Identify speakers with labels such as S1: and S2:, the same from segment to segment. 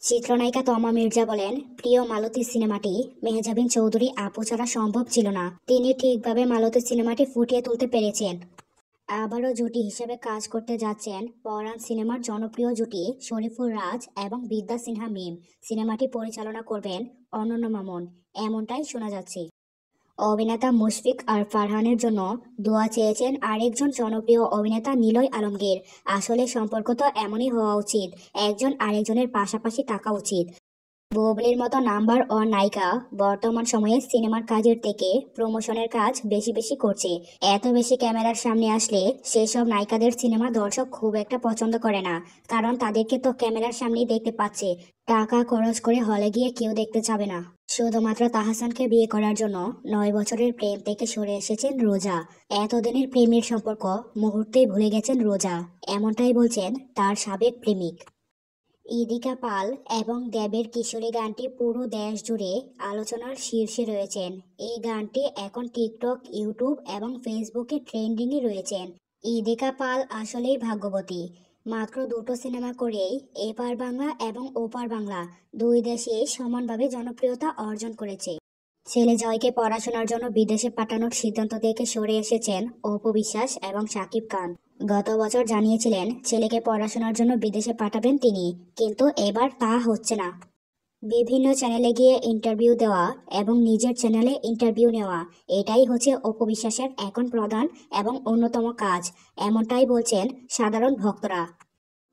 S1: চিত্রনায়িকা তমা মির্জা বলেন, প্রিয় মালতী সিনেমাটি মেহজাবিন চৌধুরী আপু ছাড়া সম্ভব ছিল না। তিনি ঠিকভাবে মালতী সিনেমাটি ফুটিয়ে তুলতে পেরেছেন। আবারও জুটি হিসেবে কাজ করতে যাচ্ছেন পরাণ সিনেমার জনপ্রিয় জুটি শরীফুল রাজ এবং বিদ্যা সিনহা মিম। সিনেমাটি পরিচালনা করবেন অনন্য মামুন, এমনটাই শোনা যাচ্ছে। অভিনেতা মুশফিক আর ফারহানের জন্য দোয়া চেয়েছেন আরেকজন জনপ্রিয় অভিনেতা নিলয় আলমগীর। আসলে সম্পর্ক তো এমনই হওয়া উচিত, একজন আরেকজনের পাশাপাশি থাকা উচিত। বুবলির মতো নাম্বার ওয়ান নায়িকা বর্তমান সময়ে সিনেমার কাজের থেকে প্রমোশনের কাজ বেশি বেশি করছে। এত বেশি ক্যামেরার সামনে আসলে সেসব নায়িকাদের সিনেমা দর্শক খুব একটা পছন্দ করে না, কারণ তাদেরকে তো ক্যামেরার সামনেই দেখতে পাচ্ছে। টাকা খরচ করে হলে গিয়ে কেউ দেখতে যাবে না। শুধুমাত্র তাহসানকে বিয়ে করার জন্য 9 বছরের প্রেম থেকে সরে এসেছেন রোজা। এতদিনের প্রেমের সম্পর্ক মুহূর্তেই ভুলে গেছেন রোজা, এমনটাই বলছেন তার সাবেক প্রেমিক। ইদিকা পাল এবং দেবের কিশোরী গানটি পুরো দেশ জুড়ে আলোচনার শীর্ষে রয়েছেন। এই গানটি এখন টিকটক, ইউটিউব এবং ফেসবুকে ট্রেন্ডিংয়ে রয়েছেন। ইদিকা পাল আসলেই ভাগ্যবতী। মাত্র দুটো সিনেমা করেই এপার বাংলা এবং ওপার বাংলা দুই দেশে সমানভাবে জনপ্রিয়তা অর্জন করেছে। ছেলে জয়কে পড়াশোনার জন্য বিদেশে পাঠানোর সিদ্ধান্ত থেকে সরে এসেছেন অপু বিশ্বাস এবং শাকিব খান। গত বছর জানিয়েছিলেন ছেলেকে পড়াশোনার জন্য বিদেশে পাঠাবেন তিনি, কিন্তু এবার তা হচ্ছে না। বিভিন্ন চ্যানেলে গিয়ে ইন্টারভিউ দেওয়া এবং নিজের চ্যানেলে ইন্টারভিউ নেওয়া, এটাই হচ্ছে অপু বিশ্বাসের এখন প্রধান এবং অন্যতম কাজ, এমনটাই বলছেন সাধারণ ভক্তরা।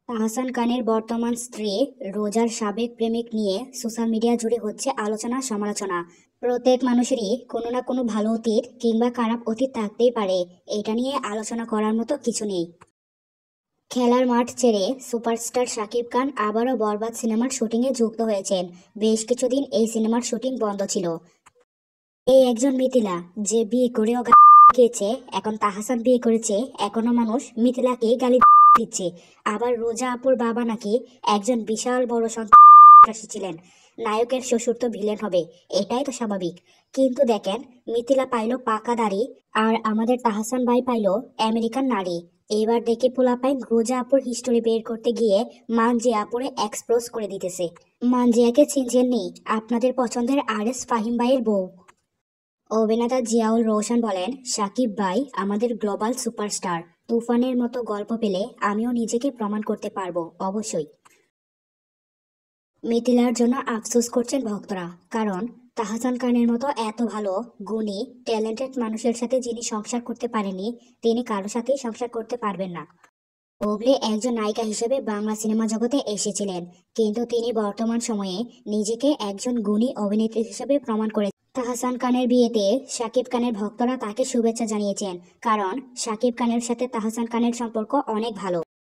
S1: তাহসান খানের বর্তমান স্ত্রী রোজার সাবেক প্রেমিক নিয়ে সোশ্যাল মিডিয়া জুড়ে হচ্ছে আলোচনা সমালোচনা। প্রত্যেক মানুষেরই কোনো না কোনো ভালো অতীত কিংবা খারাপ অতীত থাকতেই পারে, এটা নিয়ে আলোচনা করার মতো কিছু নেই। খেলার মাঠ ছেড়ে সুপারস্টার শাকিব খান আবারও বরবাদ সিনেমার শুটিংয়ে যুক্ত হয়েছেন। বেশ কিছুদিন এই সিনেমার শুটিং বন্ধ ছিল। এই একজন মিথিলা যে বিয়ে করেও খেয়েছে, এখন তাহসান বিয়ে করেছে, এখনো মানুষ মিথিলাকে গালি দিচ্ছে। আবার রোজা আপুর বাবা নাকি একজন বিশাল বড় সন্ত্রাসী ছিলেন। নায়কের শ্বশুর তো ভিলেন হবে, এটাই তো স্বাভাবিক। কিন্তু দেখেন, মিথিলা পাইলো পাকা দাড়ি, আর আমাদের তাহসান ভাই পাইলো আমেরিকান নারী। এবার দেখি পোলাপাইন রোজা আপুর হিস্টোরি বের করতে গিয়ে মানজিয়া আপুরে এক্সপ্লোজ করে দিতেছে। মানজিয়াকে চিনছেননি? আপনাদের পছন্দের আরএস ফাহিম ভাইয়ের বউ। অভিনেতা জিয়াউল রোশন বলেন, সাকিব ভাই আমাদের গ্লোবাল সুপারস্টার। তুফানের মতো গল্প পেলে আমিও নিজেকে প্রমাণ করতে পারবো, অবশ্যই। মিথিলার জন্য আফসোস করছেন ভক্তরা, কারণ তাহসান খানের মতো এত ভালো, গুণী, ট্যালেন্টেড মানুষের সাথে যিনি সংসার করতে পারেনি, তিনি কারো সাথেই সংসার করতে পারবেন না। বুবলি একজন নায়িকা হিসেবে বাংলা সিনেমা জগতে এসেছিলেন, কিন্তু তিনি বর্তমান সময়ে নিজেকে একজন গুণী অভিনেত্রী হিসেবে প্রমাণ করে। তাহসান খানের বিয়েতে শাকিব খানের ভক্তরা তাকে শুভেচ্ছা জানিয়েছেন, কারণ শাকিব খানের সাথে তাহসান খানের সম্পর্ক অনেক ভালো।